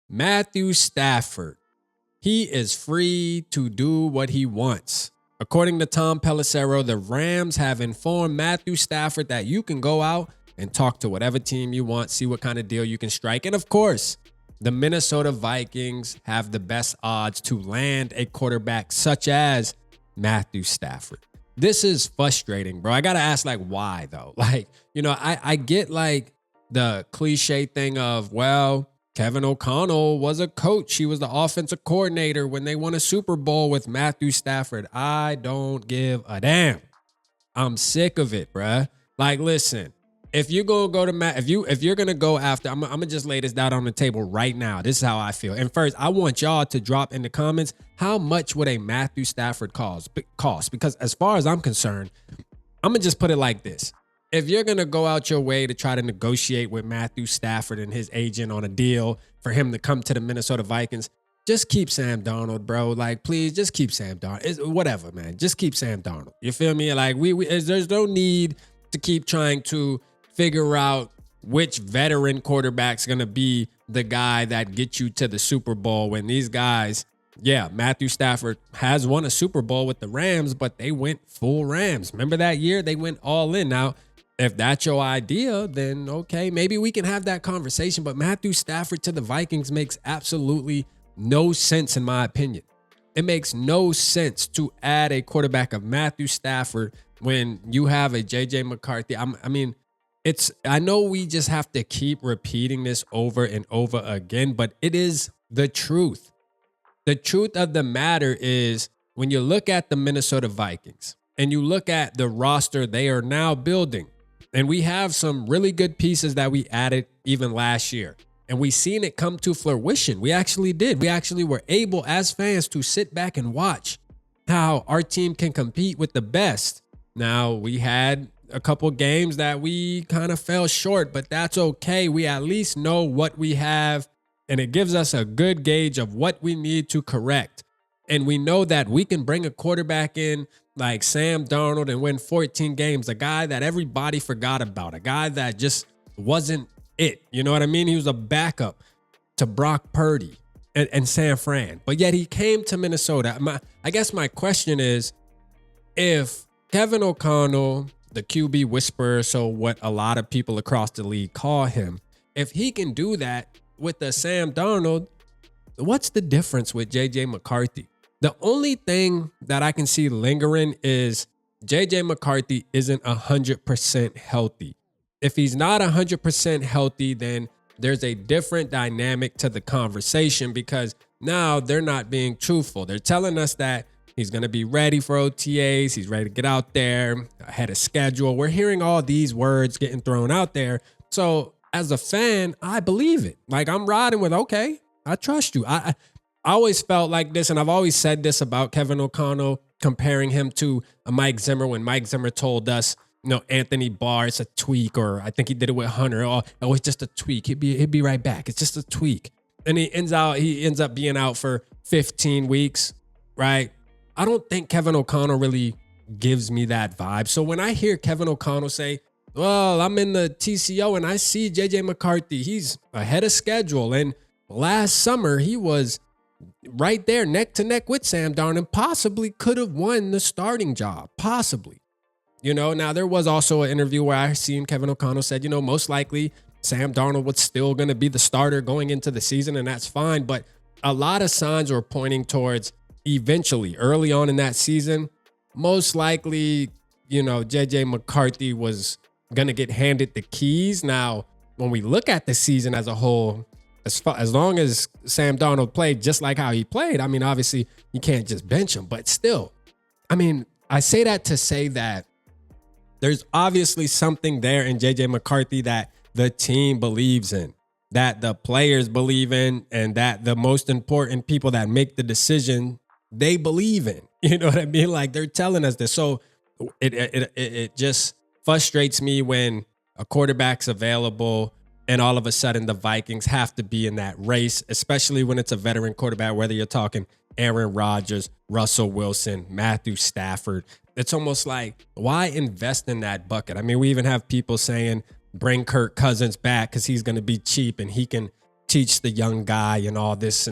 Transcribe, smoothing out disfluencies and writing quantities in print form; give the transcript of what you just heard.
Matthew Stafford. He is free to do what he wants. According to Tom Pelissero, the Rams have informed Matthew Stafford that you can go out and talk to whatever team you want, see what kind of deal you can strike. And of course, the Minnesota Vikings have the best odds to land a quarterback such as Matthew Stafford. This is frustrating, bro. I got to ask, why though? I get the cliche thing of, well, Kevin O'Connell was a coach. He was the offensive coordinator when they won a Super Bowl with Matthew Stafford. I don't give a damn. I'm sick of it, bruh. Listen, if you're gonna go to if you're gonna go after, I'm gonna just lay this down on the table right now. This is how I feel. And first, I want y'all to drop in the comments how much would a Matthew Stafford cost? Because as far as I'm concerned, I'm gonna just put it like this. If you're going to go out your way to try to negotiate with Matthew Stafford and his agent on a deal for him to come to the Minnesota Vikings, just keep Sam Darnold, bro. Please, just keep Sam Darnold. Whatever, man. Just keep Sam Darnold. You feel me? There's no need to keep trying to figure out which veteran quarterback's going to be the guy that gets you to the Super Bowl when these guys, Matthew Stafford has won a Super Bowl with the Rams, but they went full Rams. Remember that year? They went all in. Now, if that's your idea, then okay, maybe we can have that conversation. But Matthew Stafford to the Vikings makes absolutely no sense in my opinion. It makes no sense to add a quarterback of Matthew Stafford when you have a JJ McCarthy. I know we just have to keep repeating this over and over again, but it is the truth. The truth of the matter is when you look at the Minnesota Vikings and you look at the roster they are now building, and we have some really good pieces that we added even last year. And we seen it come to fruition. We actually did. We actually were able as fans to sit back and watch how our team can compete with the best. Now, we had a couple games that we kind of fell short, but that's okay. We at least know what we have, and it gives us a good gauge of what we need to correct. And we know that we can bring a quarterback in like Sam Darnold and win 14 games, a guy that everybody forgot about, a guy that just wasn't it. You know what I mean? He was a backup to Brock Purdy and San Fran, but yet he came to Minnesota. I guess my question is, if Kevin O'Connell, the QB whisperer, so what a lot of people across the league call him, if he can do that with the Sam Darnold, what's the difference with JJ McCarthy? The only thing that I can see lingering is JJ McCarthy isn't 100% healthy. If he's not 100% healthy, then there's a different dynamic to the conversation because now they're not being truthful. They're telling us that he's going to be ready for OTAs. He's ready to get out there ahead of schedule. We're hearing all these words getting thrown out there. So as a fan, I believe it. I'm riding with, okay, I trust you. I always felt like this, and I've always said this about Kevin O'Connell, comparing him to a Mike Zimmer when Mike Zimmer told us, Anthony Barr, it's a tweak, or I think he did it with Hunter. Oh, it's just a tweak. He'd be right back. It's just a tweak. And he ends up being out for 15 weeks, right? I don't think Kevin O'Connell really gives me that vibe. So when I hear Kevin O'Connell say, well, I'm in the TCO and I see JJ McCarthy, he's ahead of schedule. And last summer, he was right there neck to neck with Sam Darnold, possibly could have won the starting job, possibly. Now there was also an interview where I seen Kevin O'Connell said, most likely Sam Darnold was still going to be the starter going into the season, and that's fine. But a lot of signs were pointing towards eventually, early on in that season, most likely, JJ McCarthy was going to get handed the keys. Now, when we look at the season as a whole, as long as Sam Darnold played just like how he played, obviously you can't just bench him, but still, I say that to say that there's obviously something there in JJ McCarthy that the team believes in, that the players believe in, and that the most important people that make the decision, they believe in. You know what I mean? They're telling us this. So it just frustrates me when a quarterback's available and all of a sudden the Vikings have to be in that race, especially when it's a veteran quarterback, whether you're talking Aaron Rodgers, Russell Wilson, Matthew Stafford. It's almost like, why invest in that bucket? We even have people saying, bring Kirk Cousins back because he's going to be cheap and he can teach the young guy and all this